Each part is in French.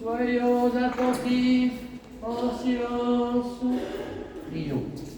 Soyons attentifs en silence. Prions.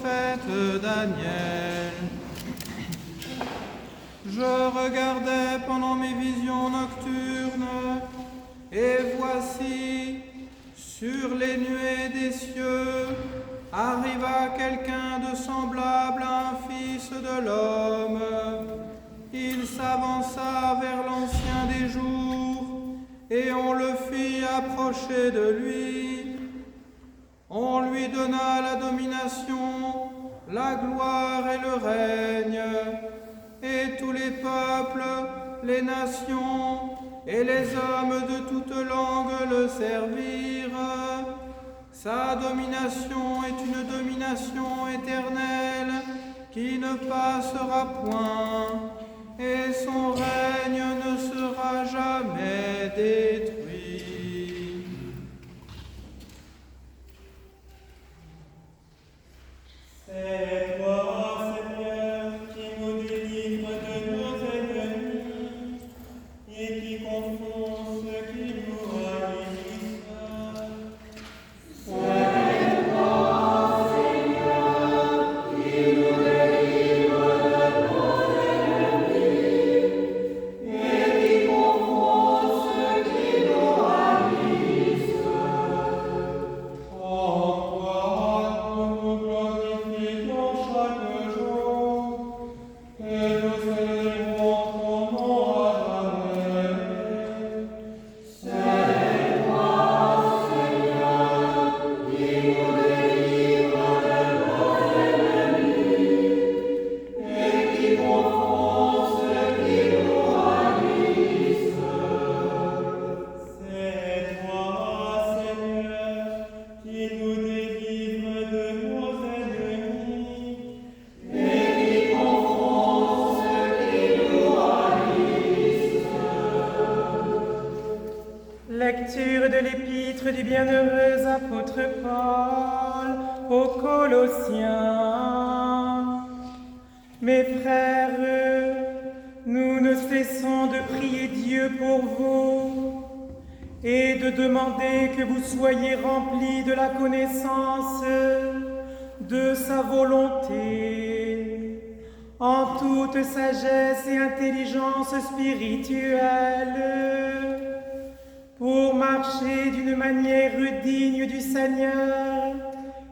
prophète Daniel. Je regardais pendant mes visions nocturnes, et voici, sur les nuées des cieux, arriva quelqu'un de semblable à un fils de l'homme. Il s'avança vers l'ancien des jours, et on le fit approcher de lui. On lui donna la domination, la gloire et le règne, et tous les peuples, les nations et les hommes de toutes langues le servirent. Sa domination est une domination éternelle qui ne passera point, et son règne ne sera jamais détruit. C'est toi, Seigneur, qui nous délivre de nos ennemis et qui confond ceux qui nous haïssent. C'est toi, Seigneur, qui nous délivre de nos ennemis et qui confond ceux qui nous haïssent. En toi, nous glorifions chaque jour et nous célébrons ton nom à jamais. C'est toi, Seigneur, qui nous délivre de nos ennemis et qui confond ceux qui nous haïssent. C'est toi, Seigneur, qui nous délivre de nos ennemis et qui confond ceux qui nous haïssent. Lecture de l'épître du bienheureux apôtre Paul aux Colossiens. Mes frères, nous ne cessons de prier Dieu pour vous et de demander que vous soyez remplis de la connaissance de sa volonté, en toute sagesse et intelligence spirituelle, pour marcher d'une manière digne du Seigneur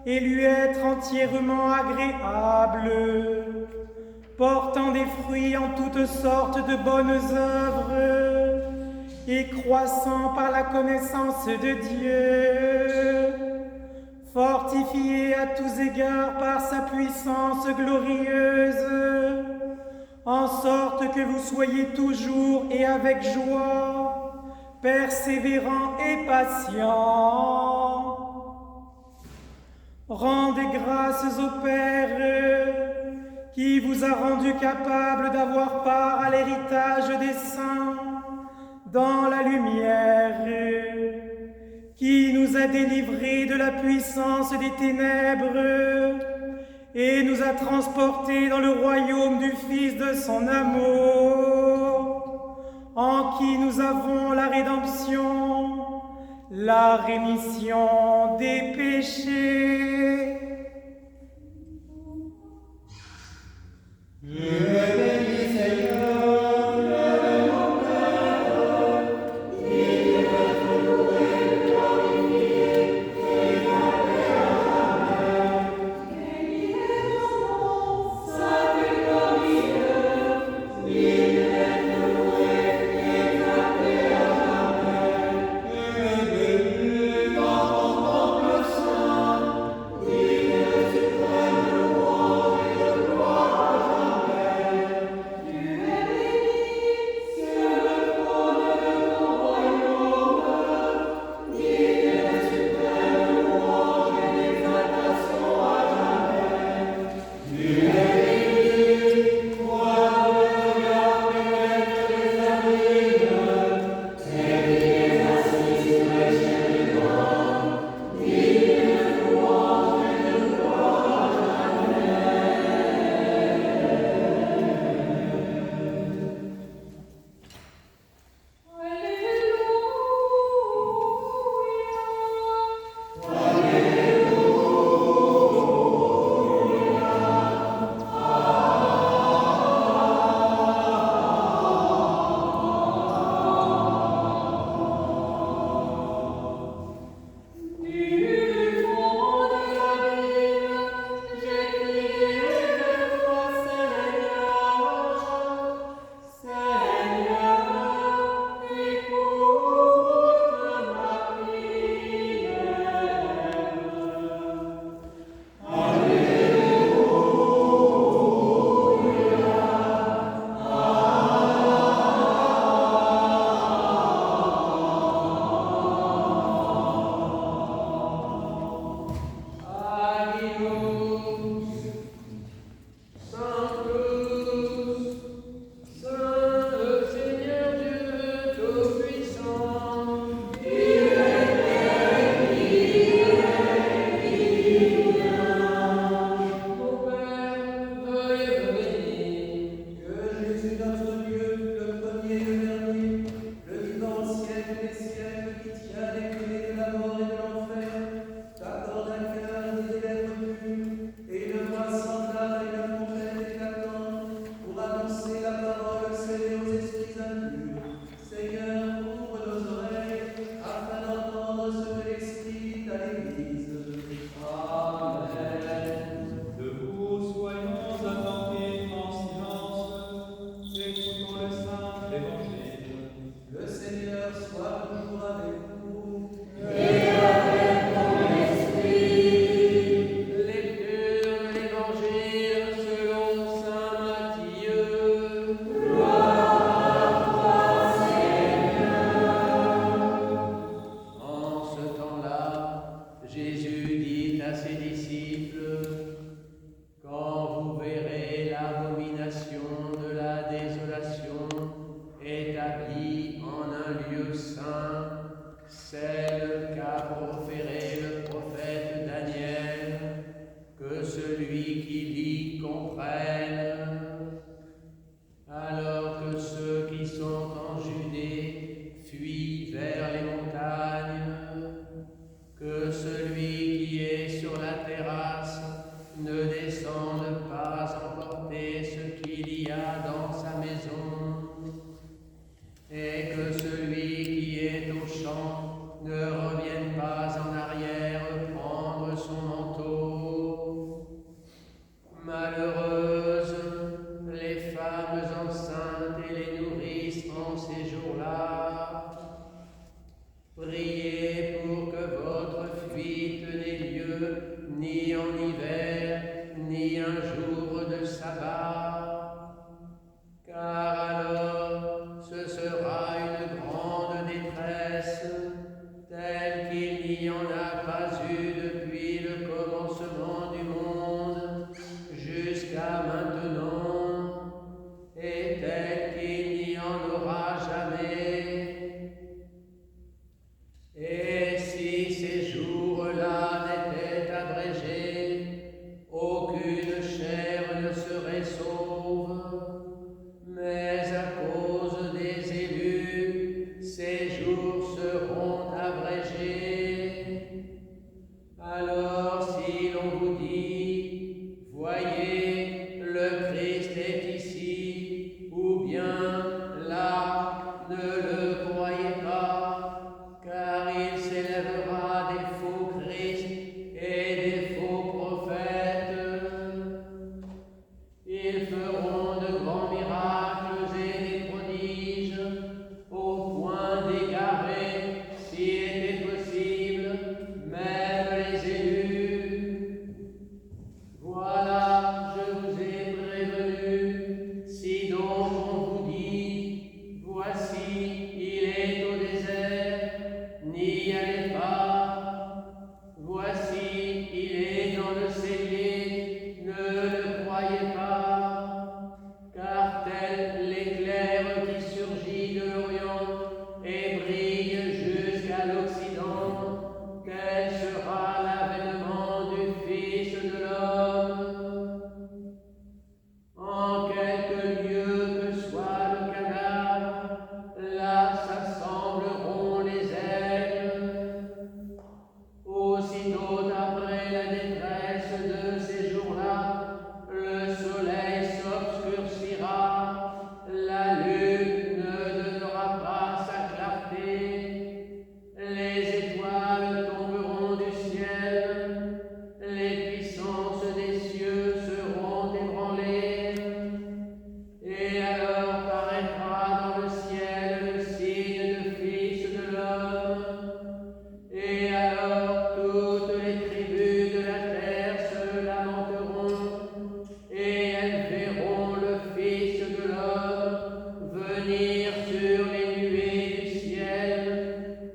et lui être entièrement agréable, portant des fruits en toutes sortes de bonnes œuvres et croissant par la connaissance de Dieu, fortifié à tous égards par sa puissance glorieuse, en sorte que vous soyez toujours et avec joie persévérant et patient. Rendez grâces au Père qui vous a rendu capable d'avoir part à l'héritage des saints dans la lumière, qui nous a délivrés de la puissance des ténèbres et nous a transportés dans le royaume du Fils de son amour, en qui nous avons la rédemption, la rémission des péchés. aussi un jour de sabbat, car alors ce sera une grande détresse, telle qu'il n'y en a pas eu depuis le commencement du monde jusqu'à maintenant, et telle qu'il n'y en aura jamais. Et si ces jours-là n'étaient abrégés, aucune chair ne serait sauve, mais à cause des élus, ces jours seront abrégés. Alors si l'on vous dit, voyez, le Christ est ici, ou bien là, ne le croyez pas, car il s'élèvera des faux Christ et des faux prophètes. Ils feront de grands miracles et des prodiges, au point d'égarer, s'il était possible, même les élus. Voilà, je vous ai prévenu, si donc on vous dit, voici, il est au désert, n'y allez pas. Voici, il est dans le cellier, ne le croyez pas. Car tel l'éclair qui surgit de l'Orient et brille jusqu'à l'Occident, tel sera l'avènement du Fils de l'homme. En quelque lieu que soit le cadavre, là s'assembleront les aigles. Aussitôt après la détresse de ces jours-là, le soleil s'obscurcira, la lune ne donnera pas sa clarté, les étoiles tomberont du ciel, les puissances des cieux seront ébranlées, et alors paraîtra dans le ciel le signe du Fils de l'homme, et alors toutes les tribus de la terre se lamenteront, et elles verront le Fils de l'homme venir sur les nuées du ciel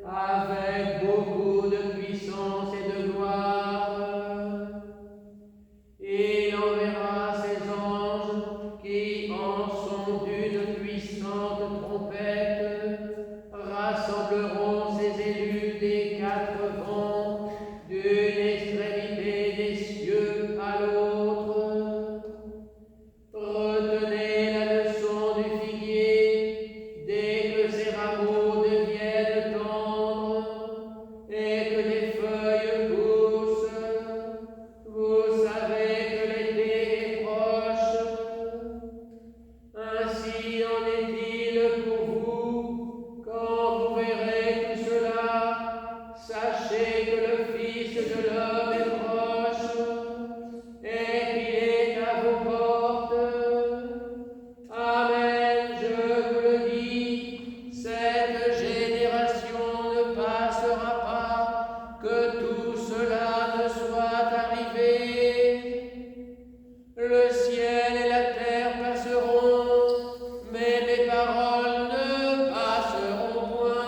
avec beaucoup de puissance et de gloire. Il enverra ses anges qui, en son d'une puissante trompette, rassembleront ses élus des quatre vents, d'une extrémité des cieux à l'autre. Retenez la leçon du figuier, dès que ses rameaux deviennent tendres et que des feuilles poussent, vous savez que l'été est proche. Ainsi en est-il pour vous, quand vous verrez tout cela, sachez que le Fils de l'homme est proche, et qu'il est à vos portes. Amen, je vous le dis, cette génération ne passera pas, que tout cela ne soit arrivé. Le ciel et la terre passeront, mais mes paroles ne passeront point.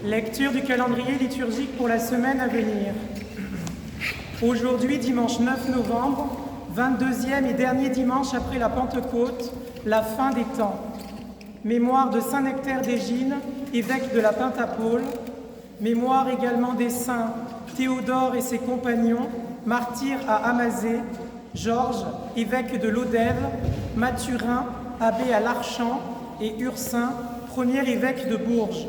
Lecture du calendrier liturgique pour la semaine à venir. Aujourd'hui, dimanche 9 novembre, 22e et dernier dimanche après la Pentecôte, la fin des temps. Mémoire de saint Nectaire d'Égine, évêque de la Pentapoule. Mémoire également des saints Théodore et ses compagnons, martyrs à Amazé, Georges, évêque de Lodève, Mathurin, abbé à l'Archamp, et Ursin, premier évêque de Bourges.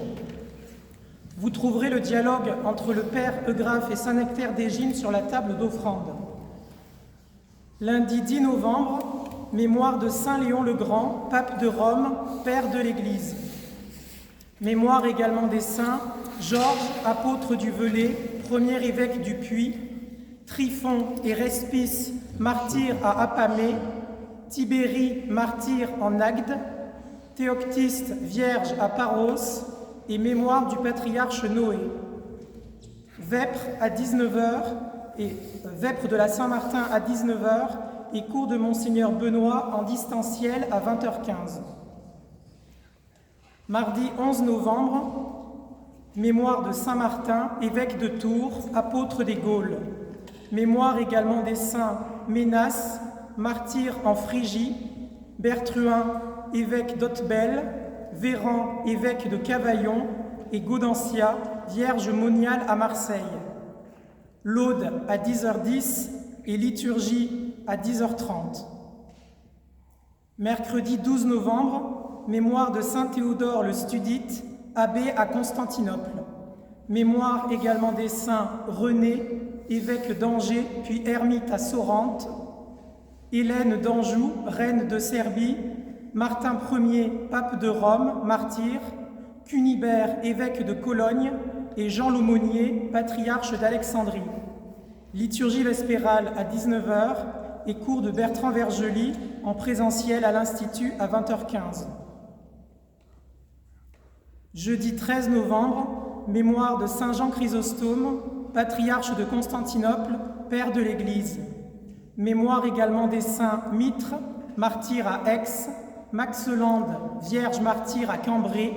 Vous trouverez le dialogue entre le père Eugraphe et saint Nectaire d'Égine sur la table d'offrande. Lundi 10 novembre, mémoire de saint Léon le Grand, pape de Rome, père de l'Église. Mémoire également des saints Georges, apôtre du Velay, premier évêque du Puy, Tryphon et Respice, martyrs à Apamée, Tibérie, martyr en Agde, Théoctiste, vierge à Paros, et mémoire du patriarche Noé. Vêpres à 19h, et Vêpres de la Saint-Martin à 19h, et cours de Monseigneur Benoît en distanciel à 20h15. Mardi 11 novembre, mémoire de Saint-Martin, évêque de Tours, apôtre des Gaules. Mémoire également des saints Ménas, martyr en Phrygie, Bertruin, évêque d'Hautebelle, Véran, évêque de Cavaillon, et Gaudentia, vierge moniale à Marseille. Laude à 10h10 et liturgie à 10h30. Mercredi 12 novembre, mémoire de saint Théodore le Studite, abbé à Constantinople. Mémoire également des saints René, évêque d'Angers, puis ermite à Sorrente, Hélène d'Anjou, reine de Serbie, Martin Ier, pape de Rome, martyr, Cunibert, évêque de Cologne, et Jean l'Aumônier, patriarche d'Alexandrie. Liturgie vespérale à 19h et cours de Bertrand Vergely en présentiel à l'Institut à 20h15. Jeudi 13 novembre, mémoire de saint Jean Chrysostome, patriarche de Constantinople, père de l'Église. Mémoire également des saints Mitre, martyr à Aix, Maxelande, vierge martyre à Cambrai,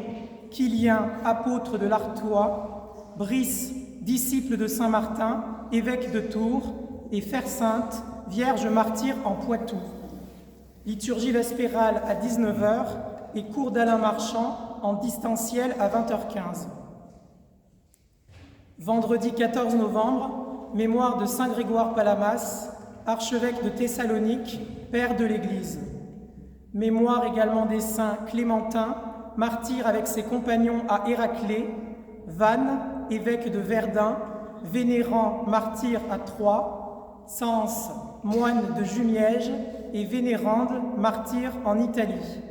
Kilien, apôtre de l'Artois, Brice, disciple de saint Martin, évêque de Tours, et Fersainte, vierge martyre en Poitou. Liturgie vespérale à 19h et cours d'Alain Marchand en distanciel à 20h15. Vendredi 14 novembre, mémoire de saint Grégoire Palamas, archevêque de Thessalonique, père de l'Église. Mémoire également des saints Clémentin, martyr avec ses compagnons à Héraclée, Vannes, évêque de Verdun, Vénérand, martyr à Troyes, Sens, moine de Jumièges, et Vénérande, martyr en Italie.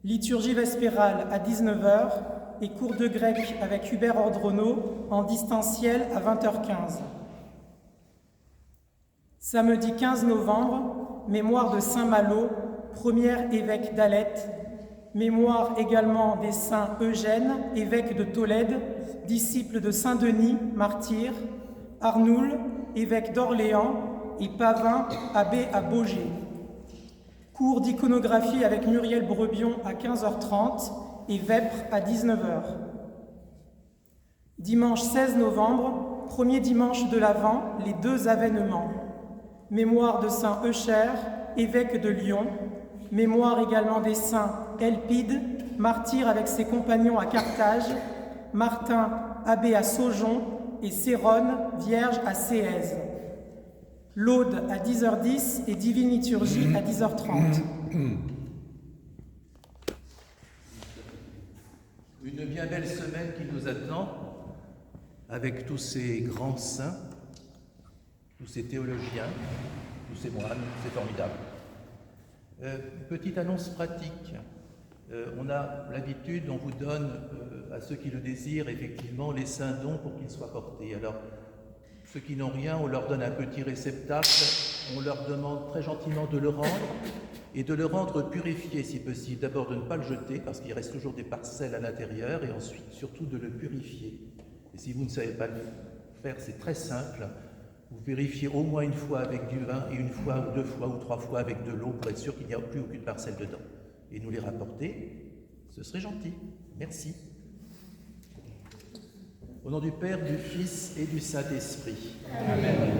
Liturgie vespérale à 19h et cours de grec avec Hubert Ordronneau en distanciel à 20h15. Samedi 15 novembre, mémoire de saint Malo, premier évêque d'Alette. Mémoire également des saints Eugène, évêque de Tolède, disciple de saint Denis, martyr, Arnoul, évêque d'Orléans, et Pavin, abbé à Baugé. Cours d'iconographie avec Muriel Brebion à 15h30 et Vêpres à 19h. Dimanche 16 novembre, premier dimanche de l'Avent, les deux avènements. Mémoire de saint Eucher, évêque de Lyon. Mémoire également des saints Elpide, martyr avec ses compagnons à Carthage, Martin, abbé à Saujon, et Céronne, vierge à Séèze. Laude à 10h10 et divine liturgie à 10h30. Une bien belle semaine qui nous attend, avec tous ces grands saints, tous ces théologiens, tous ces moines, c'est formidable. Petite annonce pratique. On a l'habitude, on vous donne à ceux qui le désirent effectivement les saints dons pour qu'ils soient portés. Alors, ceux qui n'ont rien, on leur donne un petit réceptacle, on leur demande très gentiment de le rendre et de le rendre purifié si possible. D'abord de ne pas le jeter parce qu'il reste toujours des parcelles à l'intérieur et ensuite surtout de le purifier. Et si vous ne savez pas le faire, c'est très simple. Vous purifiez au moins une fois avec du vin et une fois ou deux fois ou trois fois avec de l'eau pour être sûr qu'il n'y a plus aucune parcelle dedans. Et nous les rapporter, ce serait gentil. Merci. Au nom du Père, du Fils et du Saint-Esprit. Amen.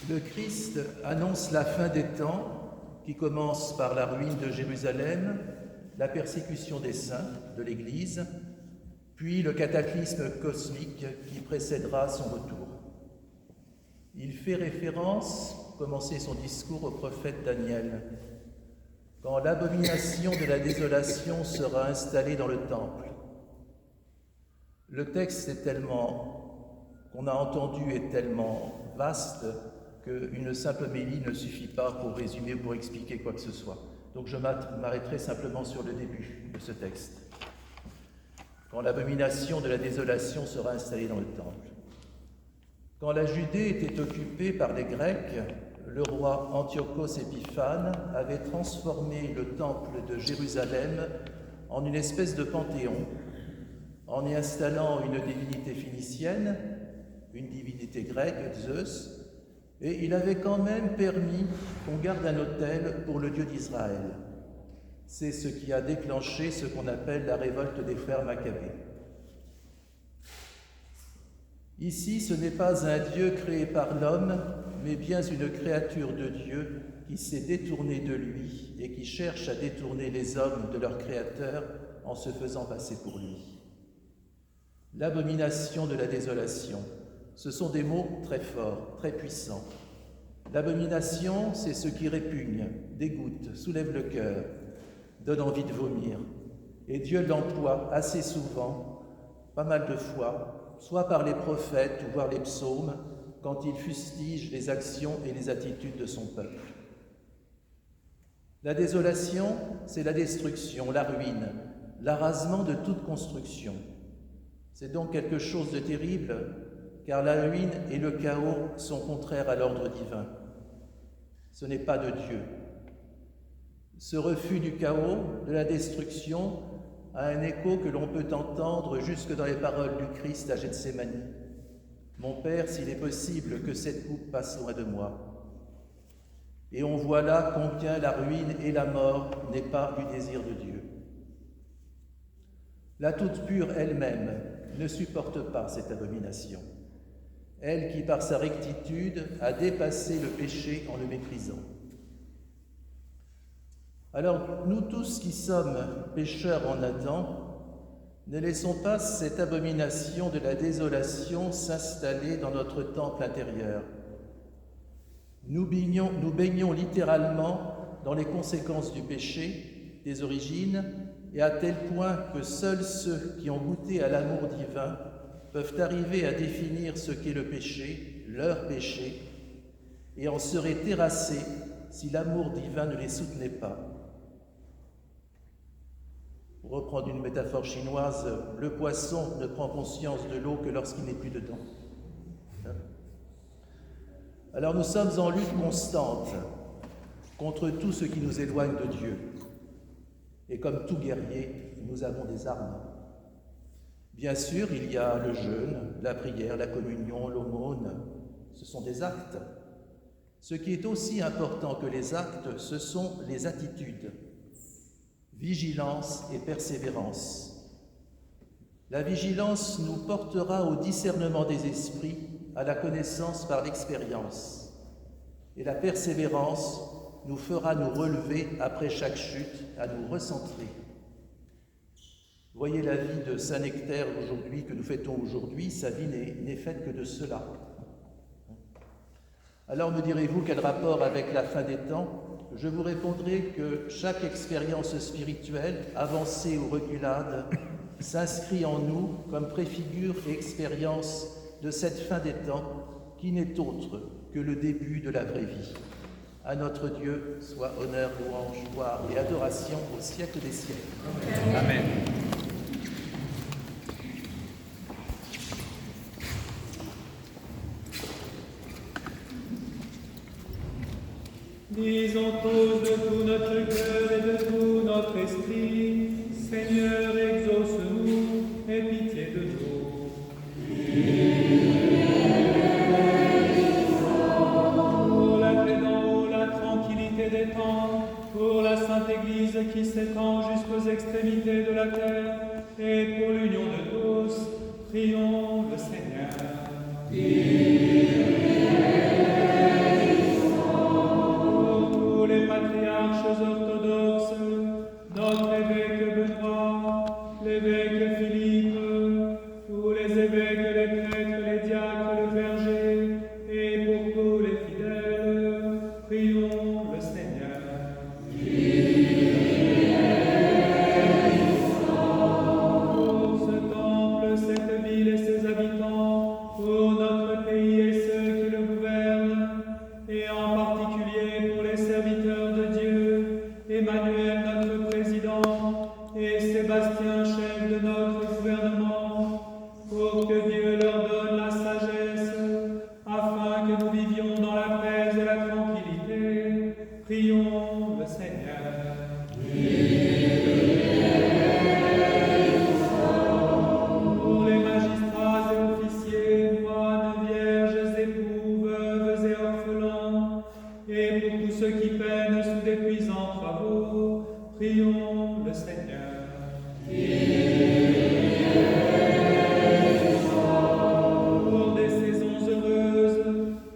Le Christ annonce la fin des temps qui commence par la ruine de Jérusalem, la persécution des saints de l'Église, puis le cataclysme cosmique qui précédera son retour. Il fait référence, commencer son discours, au prophète Daniel. Quand l'abomination de la désolation sera installée dans le temple. Le texte qu'on a entendu est tellement vaste qu'une simple homélie ne suffit pas pour résumer ou pour expliquer quoi que ce soit. Donc je m'arrêterai simplement sur le début de ce texte. Quand l'abomination de la désolation sera installée dans le temple. Quand la Judée était occupée par les Grecs, le roi Antiochos Épiphane avait transformé le temple de Jérusalem en une espèce de panthéon, en y installant une divinité phénicienne, une divinité grecque, Zeus, et il avait quand même permis qu'on garde un autel pour le Dieu d'Israël. C'est ce qui a déclenché ce qu'on appelle la révolte des frères Maccabées. Ici, ce n'est pas un Dieu créé par l'homme, mais bien une créature de Dieu qui s'est détournée de lui et qui cherche à détourner les hommes de leur Créateur en se faisant passer pour lui. L'abomination de la désolation, ce sont des mots très forts, très puissants. L'abomination, c'est ce qui répugne, dégoûte, soulève le cœur, donne envie de vomir. Et Dieu l'emploie assez souvent, pas mal de fois, soit par les prophètes ou voire les psaumes, quand il fustige les actions et les attitudes de son peuple. La désolation, c'est la destruction, la ruine, l'arasement de toute construction. C'est donc quelque chose de terrible, car la ruine et le chaos sont contraires à l'ordre divin. Ce n'est pas de Dieu. Ce refus du chaos, de la destruction, a un écho que l'on peut entendre jusque dans les paroles du Christ à Gethsémani. « Mon Père, s'il est possible que cette coupe passe loin de moi. » Et on voit là combien la ruine et la mort n'est pas du désir de Dieu. La toute pure elle-même ne supporte pas cette abomination. Elle qui, par sa rectitude, a dépassé le péché en le méprisant. Alors, nous tous qui sommes pécheurs en Adam, ne laissons pas cette abomination de la désolation s'installer dans notre temple intérieur. Nous baignons littéralement dans les conséquences du péché, des origines, et à tel point que seuls ceux qui ont goûté à l'amour divin peuvent arriver à définir ce qu'est le péché, leur péché, et en seraient terrassés si l'amour divin ne les soutenait pas. Pour reprendre une métaphore chinoise, le poisson ne prend conscience de l'eau que lorsqu'il n'est plus dedans. Alors nous sommes en lutte constante contre tout ce qui nous éloigne de Dieu. Et comme tout guerrier, nous avons des armes. Bien sûr, il y a le jeûne, la prière, la communion, l'aumône. Ce sont des actes. Ce qui est aussi important que les actes, ce sont les attitudes. Vigilance et persévérance. La vigilance nous portera au discernement des esprits, à la connaissance par l'expérience. Et la persévérance nous fera nous relever après chaque chute, à nous recentrer. Voyez la vie de Saint Nectaire aujourd'hui, que nous fêtons aujourd'hui, sa vie n'est faite que de cela. Alors me direz-vous, quel rapport avec la fin des temps ? Je vous répondrai que chaque expérience spirituelle, avancée ou reculade, s'inscrit en nous comme préfigure et expérience de cette fin des temps qui n'est autre que le début de la vraie vie. À notre Dieu soit honneur, louange, gloire et adoration au siècle des siècles. Amen. Disons tous de tout notre cœur et de tout notre esprit, Seigneur, exauce-nous et pitié de nous. Pour la paix d'en haut, la tranquillité des temps, pour la Sainte Église qui s'étend jusqu'aux extrémités de la terre, et pour l'union de tous, prions le Seigneur. Pour tous les patriarches orthodoxes, notre évêque Benoît, l'évêque Philippe, tous les évêques, les prêtres, les diacres, le clergé, et pour tous les fidèles, prions le Seigneur. Pour ce temple, cette ville et ses habitants, pour notre pays et ceux qui le gouvernent, et en particulier pour les serviteurs de Dieu, Emmanuel notre président, et Sébastien chef de notre gouvernement, pour que Dieu leur donne la sagesse, afin que nous vivions dans la paix et la tranquillité, prions le Seigneur. Pour les magistrats et officiers, moines, vierges, époux, veuves et orphelins, et pour tous ceux qui peinent sous d'épuisants travaux, prions le Seigneur. Pour des saisons heureuses,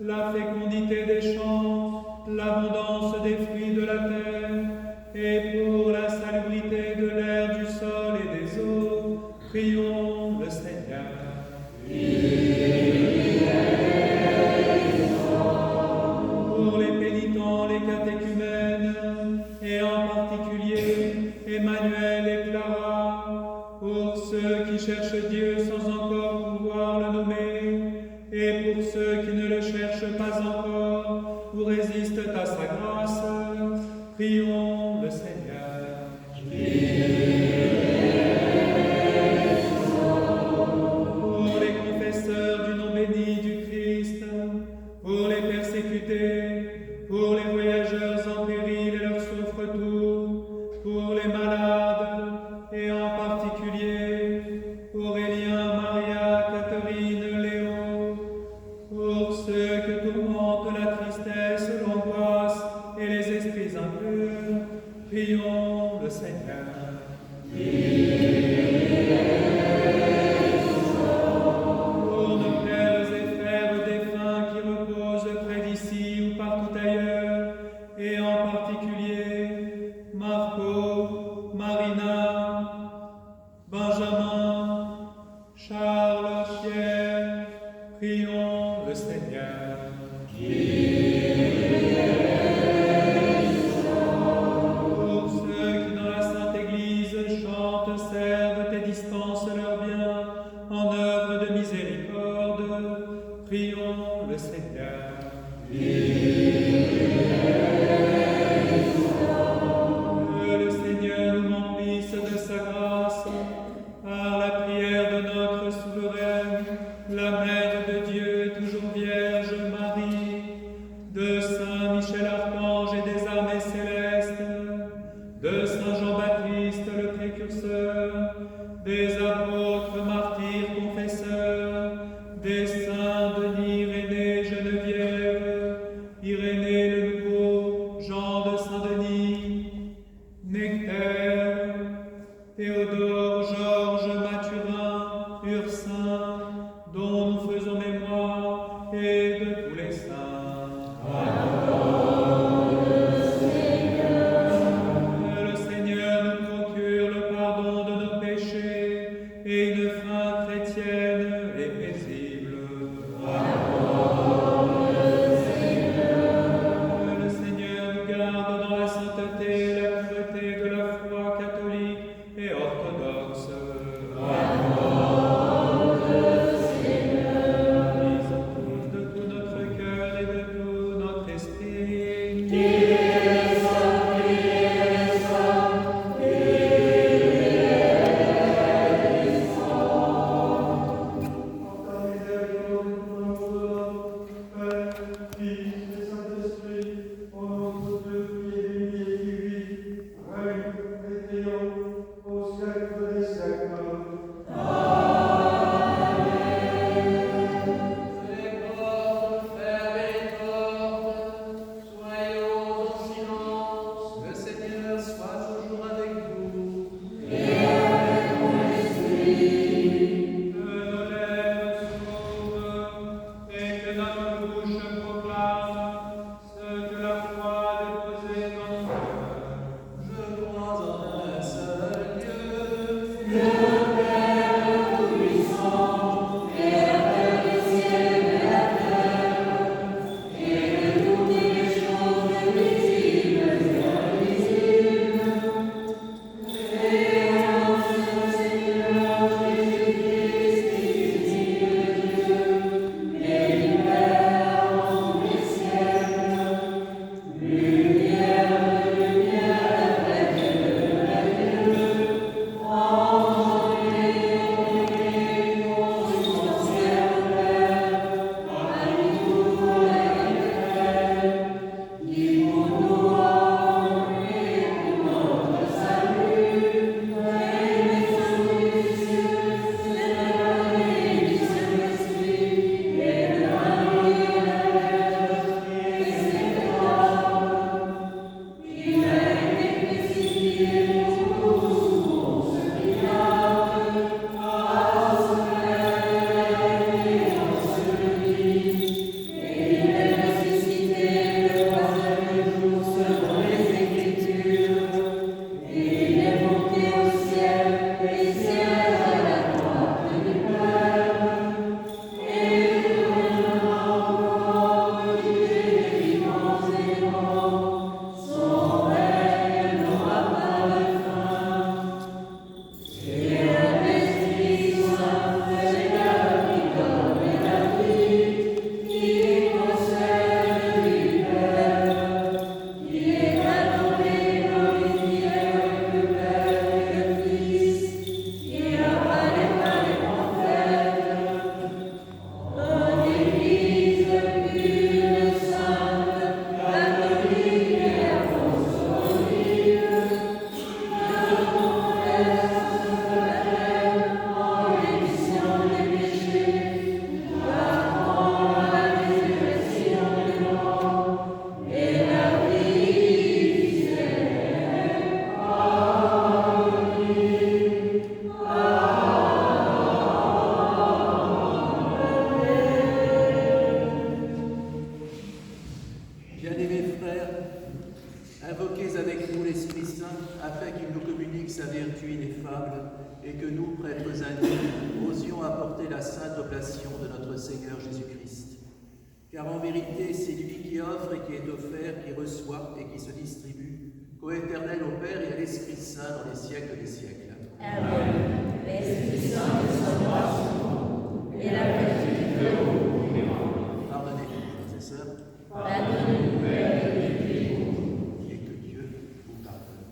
la fécondité des champs, l'abondance des fruits de la terre, et pour la salubrité de l'air, du sol et des eaux, prions le Seigneur. Pour les pénitents, les catéchumènes, et en particulier Emmanuel et Clara, pour ceux qui cherchent Dieu sans encore pouvoir le nommer, et pour ceux qui ne le cherchent pas encore ou résistent à sa grâce, prions le Seigneur. Pour les confesseurs du nom béni du Christ, pour les persécutés, pour les voyageurs en péril et leurs souffre-tout, pour les malades, et en particulier Aurélien, Maria, Catherine, Léo, pour ceux que tourmente la tristesse, l'angoisse et les esprits impurs, prions le Seigneur. Pour nos frères et frères défunts qui reposent près d'ici ou partout ailleurs, et en particulier Marco, Marina, Benjamin, Charles, Pierre, prions le Seigneur. Pour ceux qui dans la Sainte Église chantent, servent et dispensent leurs biens en œuvre de miséricorde, prions le Seigneur. Que le Seigneur nous remplisse de sa grâce par la prière de notre souveraine, la Mère de Dieu, toujours Vierge Marie, de Saint Michel Archange et des armées célestes, de Saint Jean-Baptiste le précurseur, des apôtres, martyrs, confesseurs, des saints Denis, Irénée, Geneviève, Irénée le Nouveau, Jean de Saint-Denis, Nectaire, Théodore, Georges, Mathurin, Ursin, dont nous faisons mémoire, et de tous les saints. Que le Seigneur nous procure le pardon de nos péchés et une fin chrétienne et paisible. Que le Seigneur nous garde dans la sainteté et la pureté de la foi catholique et orthodoxe. Disons tous de tout notre cœur et de tout notre esprit. Fils et Saint-Esprit, au nom de Dieu qui est béni et qui vit, et que nous, prêtres indignes, osions apporter la sainte oblation de notre Seigneur Jésus-Christ. Car en vérité, c'est lui qui offre et qui est offert, qui reçoit et qui se distribue, co-éternel au Père et à l'Esprit Saint dans les siècles des siècles. Amen. L'Esprit Saint descendra et la vertu de vous. Pardonnez, frères et sœurs, Pardonnez-nous, Père, et priez-nous. et que Dieu vous pardonne.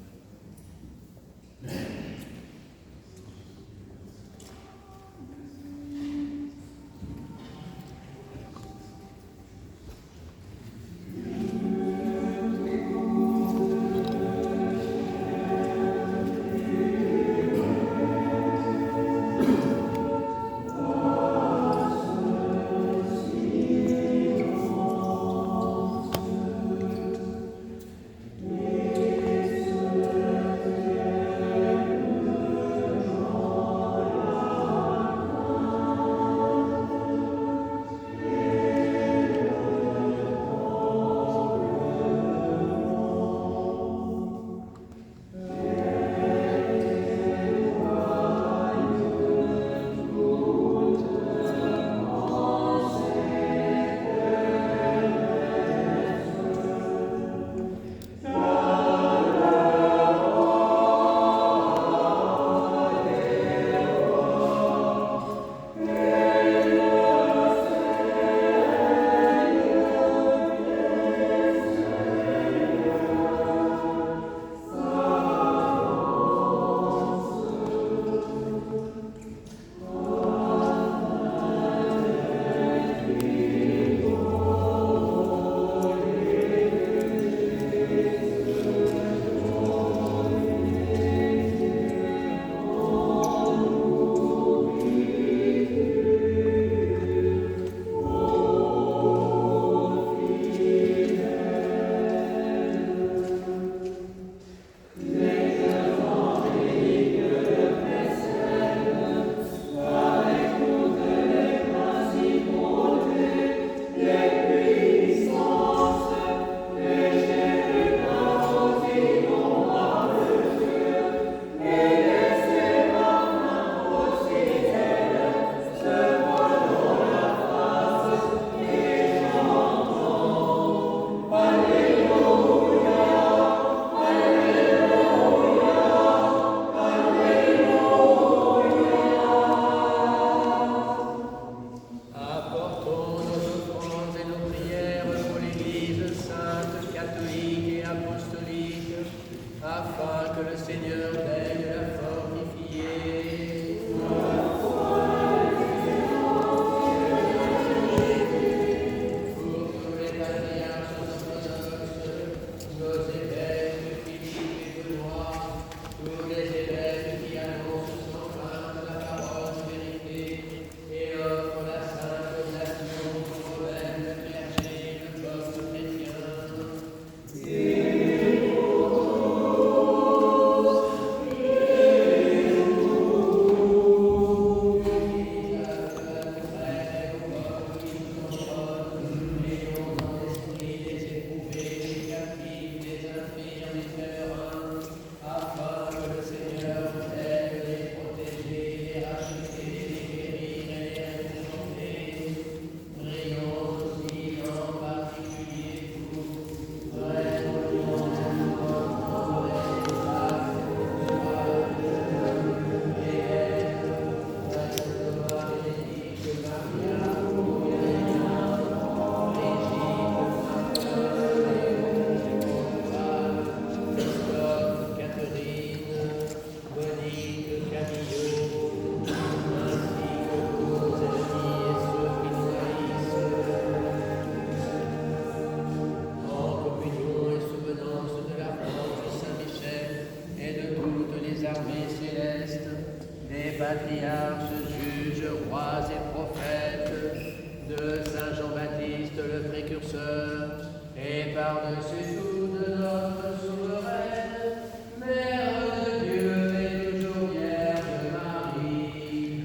par-dessus tout de notre souveraine, Mère de Dieu et toujours Vierge Marie.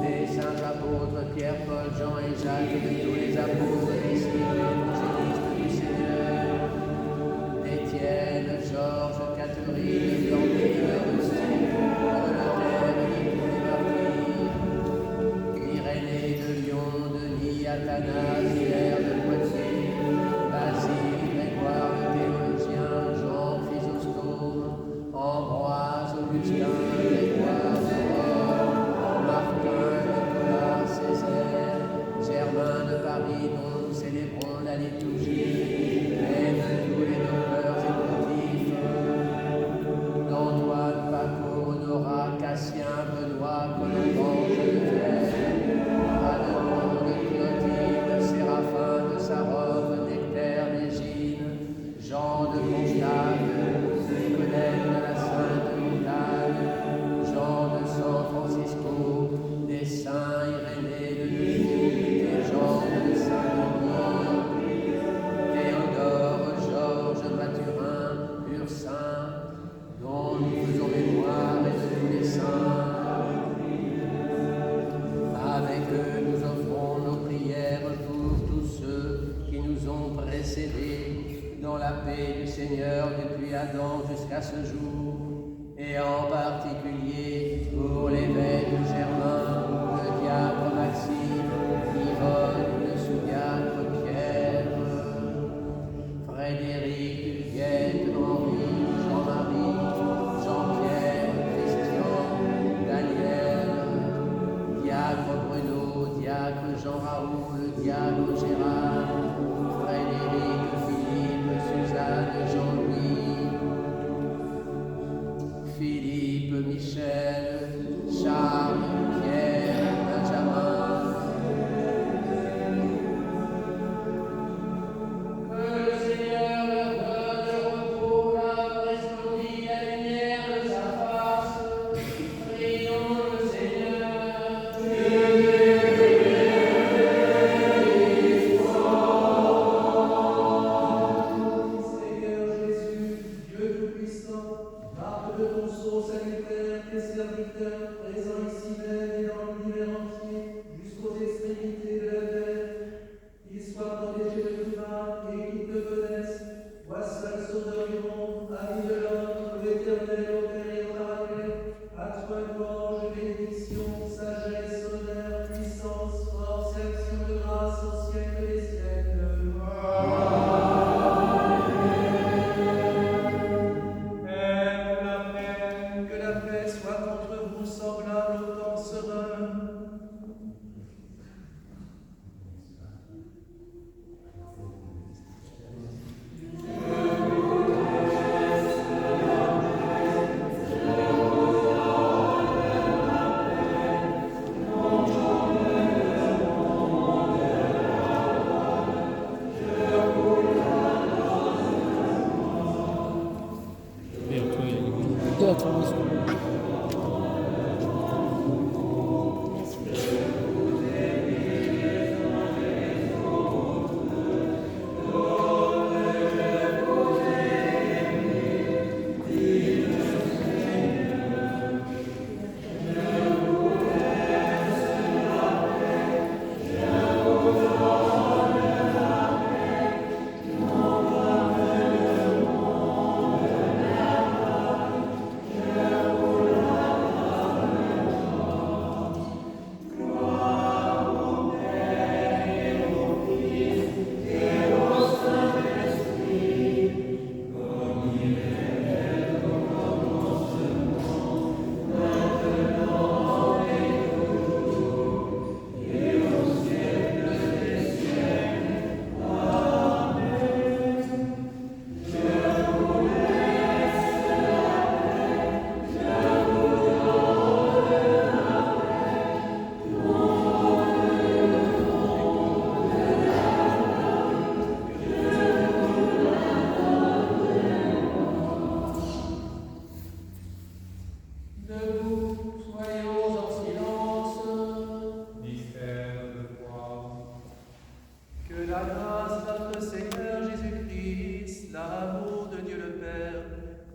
Les saints apôtres Pierre, Paul, Jean et Jacques, de tous les apôtres des siècles, Athanase, Hilaire de Poitiers, Basile, Grégoire le théologien, Jean Chrysostome, Ambroise, Augustin, Grégoire de Rome, Martin, Nicolas, Césaire, Germain de Paris, dont nous célébrons la liturgie, et de tous les docteurs et pontifes, d'Antoine, Paco, Honorat, Cassien, Benoît, Colomban, Geneviève, Radegonde, Clotilde, Séraphin de Sarov, Nectaire d'Égine, Jean de Constate, Nicolas de la Sainte-Montagne, Jean de San Francisco, des saints Irénée de Neuilly et Jean de Saint-Denis, Théodore, Georges, Mathurin, pur saint, dont nous faisons mémoire et de tous les saints. Avec eux, nous offrons nos prières pour tous ceux qui nous ont précédés dans la paix du Seigneur depuis Adam jusqu'à ce jour, et en particulier pour l'évêque Germain, le diacre Maxime, Yvonne, le sous-diacre Pierre, Frédéric, Huguette, Henri, Jean-Marie, Jean-Pierre, Christian, Daniel, diacre Bruno, diacre Jean-Raoul, diacre Gérard, Frédéric, Philippe, Suzanne, Jean-Louis, Philippe, Michel, Charles, Pierre, Benjamin. Que le Seigneur leur donne le repos, la resplendit la lumière de sa face. Prions le Seigneur. Seigneur Jésus, Dieu Tout-Puissant, marque de ton sceau salutaire tes serviteurs présents ici même et dans l'univers entier, jusqu'aux extrémités de la terre, qu'ils soient protégés de tout mal et qu'ils te connaissent. Toi seul sauveur du monde, ami de l'homme, l'éternel, au Père et au Paradis, à toi louange, bénédiction, sagesse, honneur, puissance, force et action de grâce au siècle des siècles. Que la paix soit contre vous semblable au temps serein.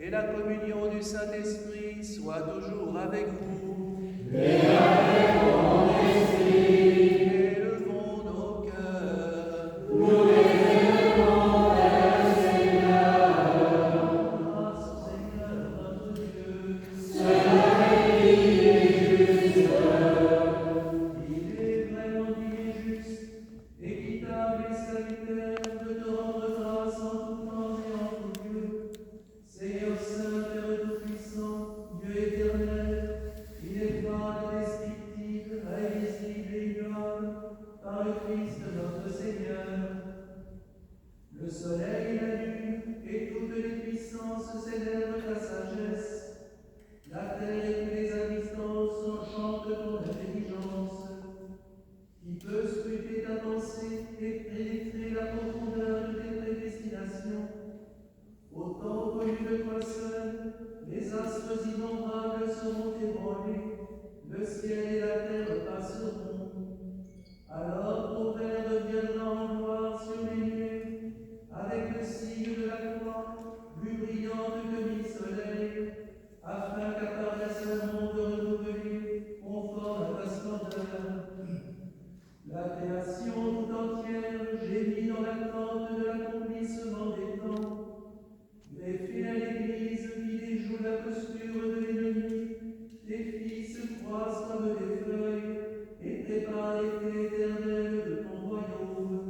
et la communion du Saint-Esprit soit toujours avec vous. Et avec ton esprit. Élevons nos cœurs. Nous les élevons vers le Seigneur. Grâce au Seigneur notre Dieu. Seul est juste. Il est vraiment dit juste. Le soleil et la lune et toutes les puissances célèbrent ta sagesse. La terre et tous les habitants chantent ton intelligence. Qui peut scruter ta pensée et pénétrer la profondeur de tes prédestinations? Autant connu de toi seul, les astres innombrables seront ébranlés, le ciel et la terre passeront. Alors ton Père deviendra en gloire sur les nuées, avec le signe de la croix, plus brillante que mille soleils, afin qu'apparaisse un monde renouvelé, conforme à ta splendeur. La création tout entière gémit dans l'attente de l'accomplissement des temps. Greffé à l'Église qui déjoue la posture de l'ennemi, tes fils croissent comme des feuilles et préparent l'été éternel de ton royaume.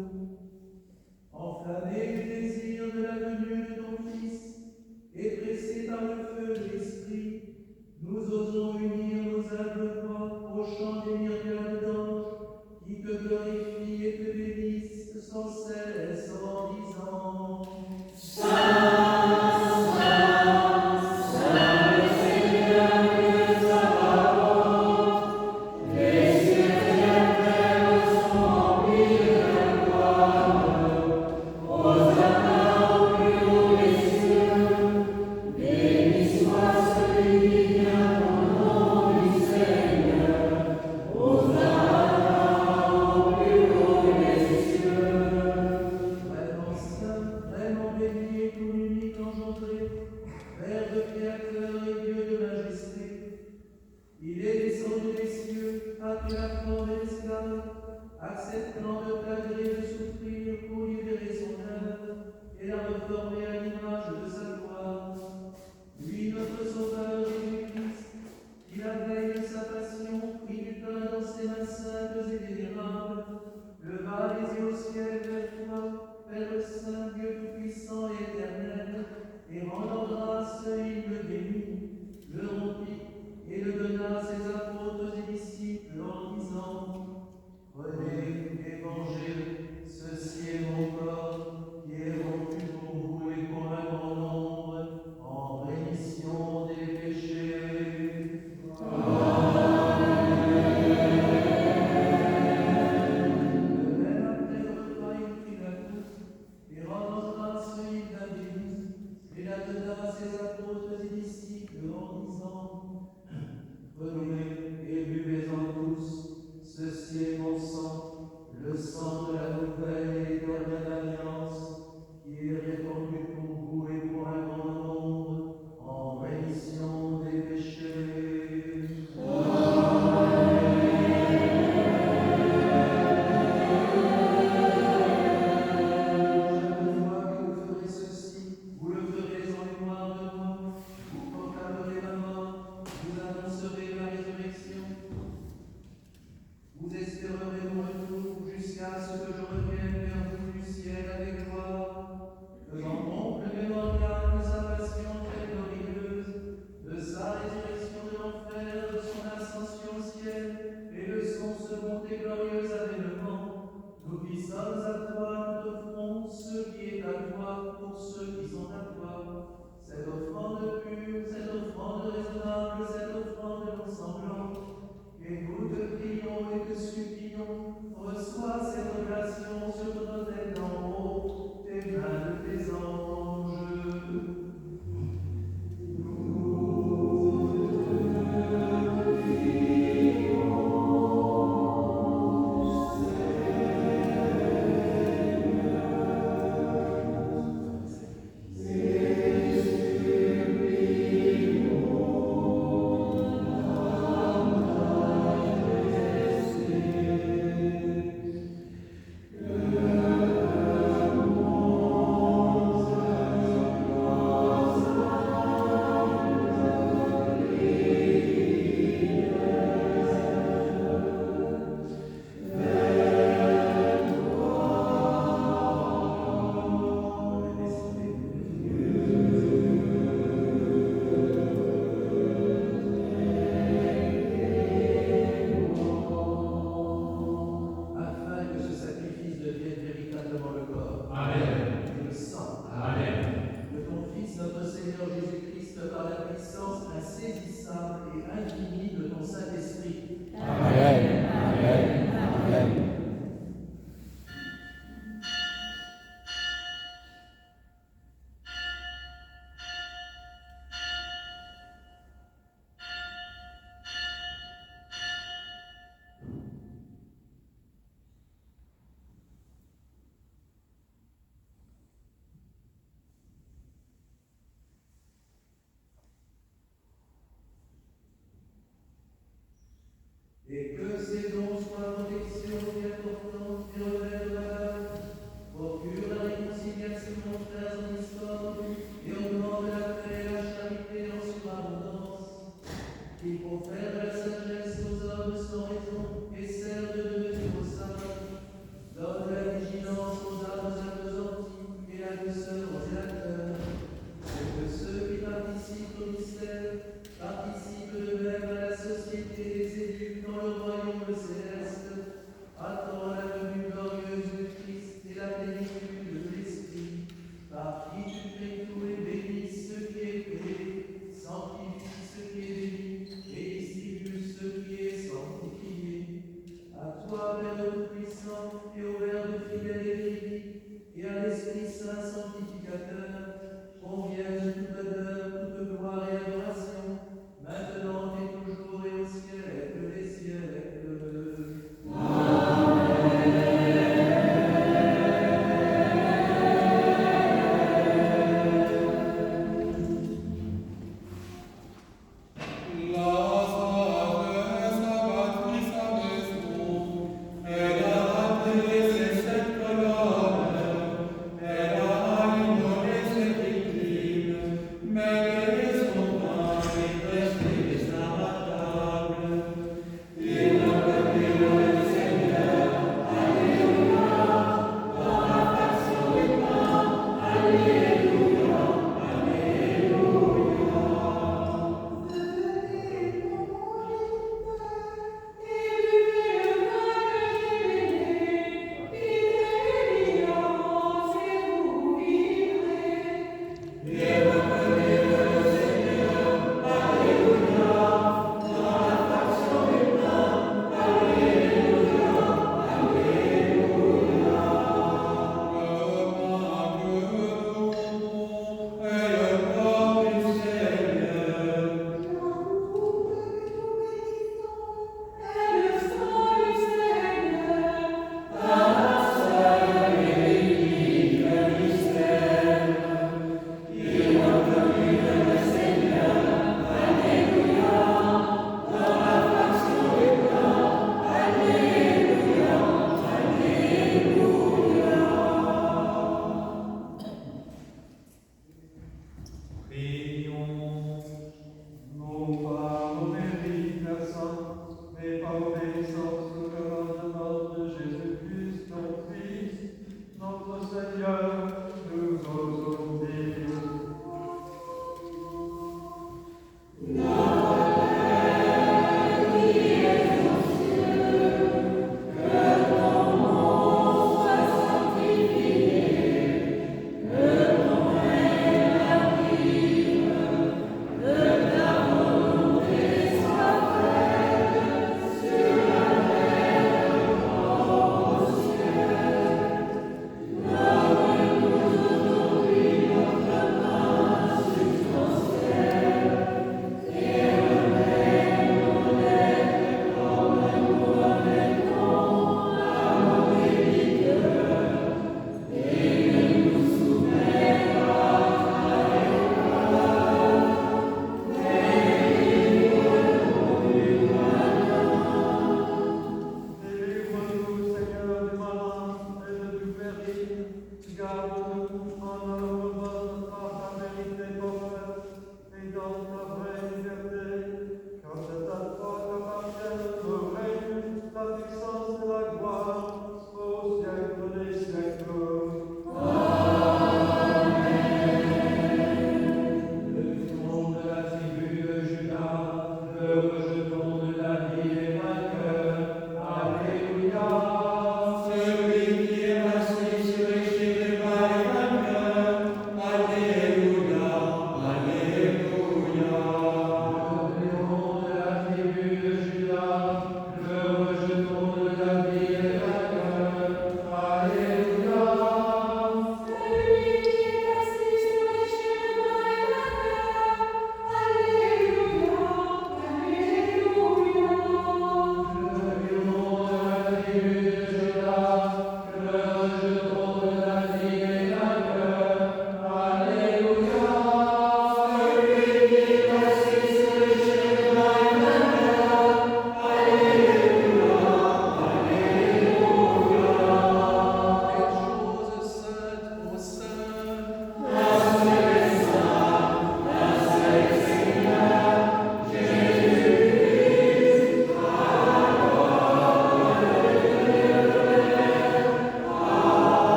Enflammé du désir de la venue de ton Fils et pressé par le feu de l'Esprit, nous osons unir nos humbles voix au chant des myriades d'anges qui te glorifient et te bénissent sans cesse en disant acceptant de plein gré de souffrir pour libérer son œuvre et la reformer à l'image de sa gloire. Lui, notre Sauveur Jésus-Christ, qui la veille de sa passion prit du pain dans ses mains saintes et vénérables, leva les yeux au ciel vers toi, Père Saint, Dieu tout-puissant et éternel, et rendant grâce, il le bénit, le rompit et le donna à ses apôtres et disciples en disant Prenez et mangez, ceci est mon corps qui est rompu pour vous et pour un grand nombre en rémission des péchés. Amen. De même après le repas, il prit la coupe et rendant grâce, il la bénit et la donna à ses apôtres et disciples en disant Prenez et buvez-en tous. Ceci est mon sang, le sang de la nouvelle et éternelle alliance, qui est répandu pour vous et pour un grand nombre, en rémission des péchés. Amen. Chaque fois que vous ferez ceci, vous le ferez en mémoire de moi. Vous proclamerez ma mort, vous annoncerez ma résurrection. Vous espérerez mon retour jusqu'à ce que je revienne Tout-Puissant, et au Verbe fidèle et véridique, et à l'Esprit Saint sanctificateur, conviennent toute honneur, toute gloire et adoration, maintenant et toujours et au siècle des siècles.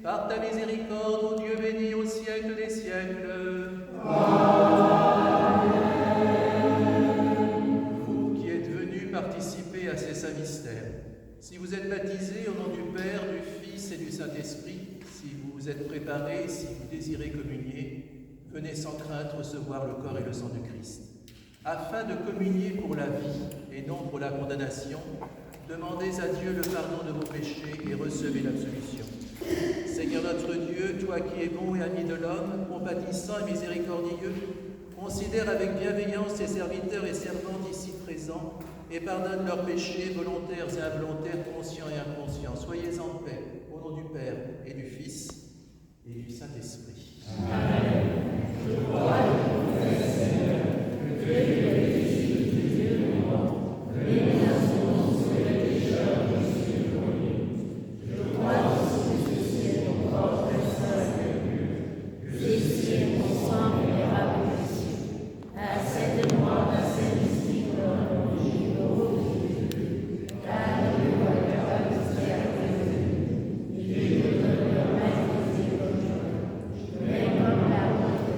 Par ta miséricorde, ô Dieu béni au siècle des siècles. Amen. désirez communier, venez sans crainte recevoir le corps et le sang du Christ. Afin de communier pour la vie et non pour la condamnation, demandez à Dieu le pardon de vos péchés et recevez l'absolution. Seigneur notre Dieu, toi qui es bon et ami de l'homme, compatissant et miséricordieux, considère avec bienveillance tes serviteurs et servantes ici présents et pardonne leurs péchés volontaires et involontaires, conscients et inconscients. Soyez en paix, au nom du Père et du Fils et du Saint-Esprit. Amen. Je crois et confesse, Seigneur, que tu es le Fils de Dieu vivant, venu à son nom sur les pécheurs, je suis le premier. Je crois en Jésus, ton corps très saint et pur, Jésus est ton sang vénérable des cieux. Accède-moi à cette mystique dans mon Jésus, car Dieu va capable de faire que il est de leur maître et comme mais comme la route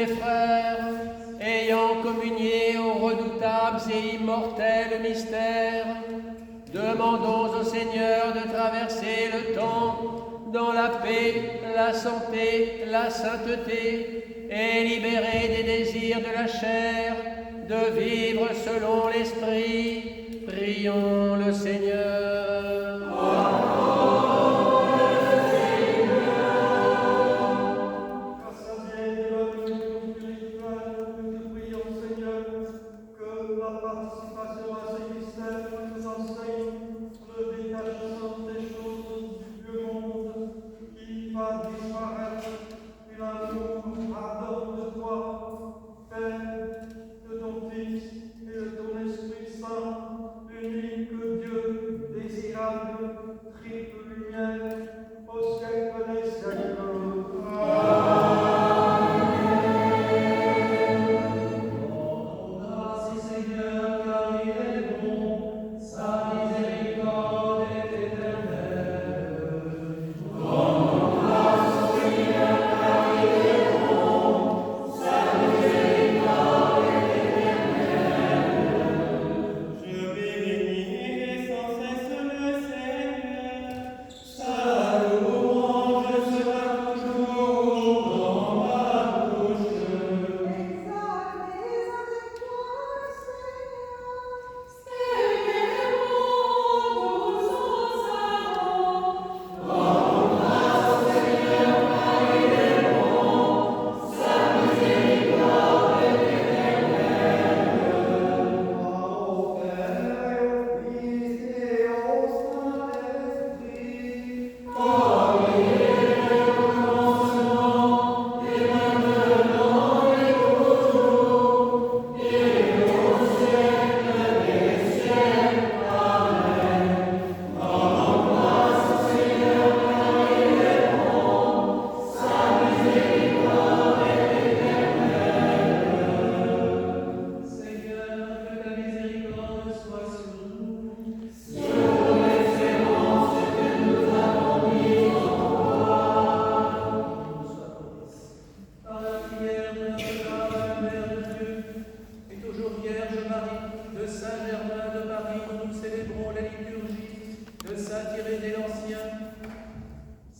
mes frères, ayant communié aux redoutables et immortels mystères, demandons au Seigneur de traverser le temps dans la paix, la santé, la sainteté, et libérer des désirs de la chair, de vivre selon l'Esprit. Prions le Seigneur.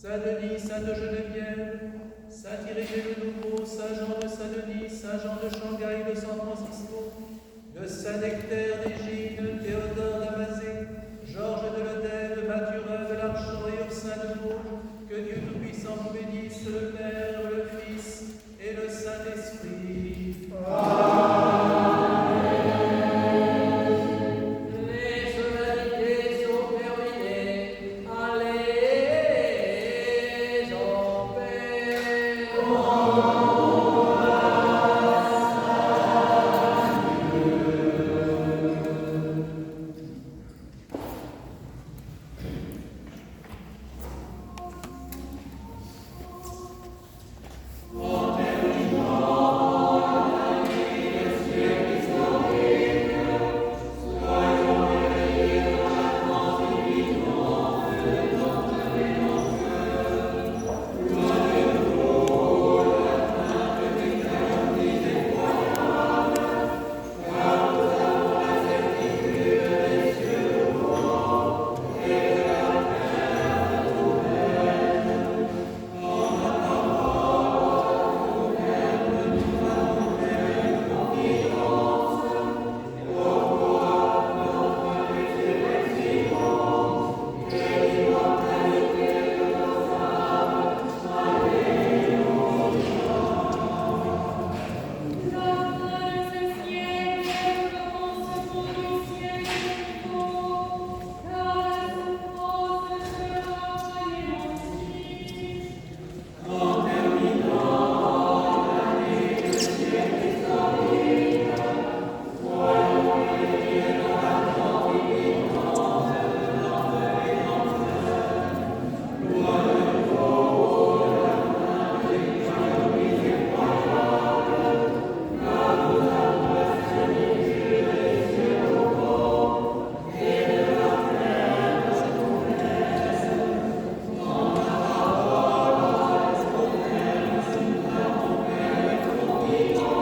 Saint-Denis, Sainte-Geneviève, Saint-Irénée le Nouveau, Saint-Jean de Saint-Denis, Saint-Jean de Shanghai, de San Francisco, de Saint-Nectaire d'Égine, Théodore d'Amazé, Georges de Lodève, Mathurin de l'Archon et Ursin de Bourges, que Dieu Tout-Puissant vous bénisse, le Père, le Fils et le Saint-Esprit. Amen. Amen.